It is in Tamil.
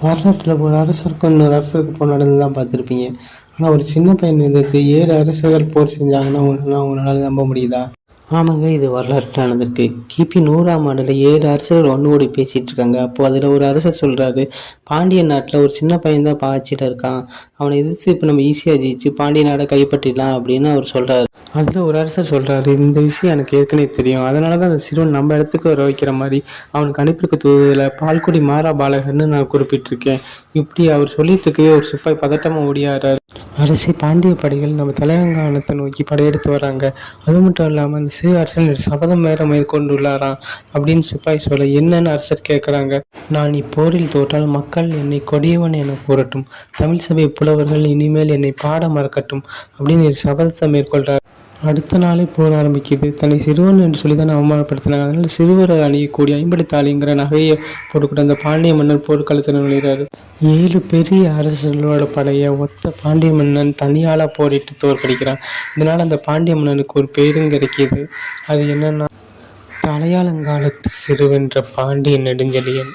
வரலாற்றில் ஒரு அரசருக்கும் இன்னொரு அரசருக்கு போர் நடந்ததான் பார்த்துருப்பீங்க. ஆனால் ஒரு சின்ன பையன் எதிர்த்து 7 அரசர்கள் போர் செஞ்சாங்கன்னா உங்களால் நம்ப முடியுதா? ஆமாங்க, இது வரலாற்றில் நடந்திருக்கு. கிபி 100ஆம் ஆண்டில் 7 அரசர்கள் ஒன்று கூடி பேசிகிட்டு இருக்காங்க. அப்போது அதில் ஒரு அரசர் சொல்கிறாரு, பாண்டிய நாட்டில் ஒரு சின்ன பையன் தான் ஆட்சியில் இருக்கான், அவனை எதிர்த்து இப்போ நம்ம ஈஸியாக ஜெயிச்சு பாண்டிய நாடை கைப்பற்றிடலாம் அப்படின்னு அவர் சொல்கிறாரு. அதில் ஒரு அரசர் சொல்கிறாரு, இந்த விஷயம் எனக்கு ஏற்கனவே தெரியும், அதனால தான் அந்த சிறுவன் நம்ம இடத்துக்கு வர வைக்கிற மாதிரி அவனுக்கு அனுப்பியிருக்க தூதுல பால்குடி மாறா பாலகர்னு நான் குறிப்பிட்டிருக்கேன். இப்படி அவர் சொல்லிட்டு இருக்கே ஒரு சிப்பாய் பதட்டமாக ஓடியாடுறாரு. அரசே, பாண்டிய படைகள் நம்ம தலைவங்கானத்தை நோக்கி படையெடுத்து வராங்க. அது மட்டும் இல்லாமல் அந்த சிறு அரசன் சபதம் வேற மேற்கொண்டுள்ளாராம் அப்படின்னு சிப்பாய் சொல்ல, என்னன்னு அரசர் கேட்குறாங்க. நான் இப்போரில் தோற்றால் மக்கள் என்னை கொடியவன் என கூறட்டும், தமிழ் சபை புலவர்கள் இனிமேல் என்னை பாட மறக்கட்டும் அப்படின்னு சபதத்தை மேற்கொள்றார். அடுத்த நாளே போர் ஆரம்பிக்குது. தன்னை சிறுவன் என்று சொல்லி தான் அவமானப்படுத்தினாங்க. அதனால சிறுவரை அணியக்கூடிய 50 தாலிங்கிற நகையை போட்டுக்கிட்டு அந்த பாண்டிய மன்னர் போர்க்களத்தில் நுழைகிறாரு. 7 பெரிய அரசர்களோட படையை ஒத்த பாண்டிய மன்னன் தனியால போரிட்டு தோற்கடிக்கிறான். இதனால அந்த பாண்டிய மன்னனுக்கு ஒரு பேரும் கிடைக்கிது. அது என்னன்னா, தலையாலங்காலத்து சிறுவென்ற பாண்டிய நெடுஞ்செழியன்.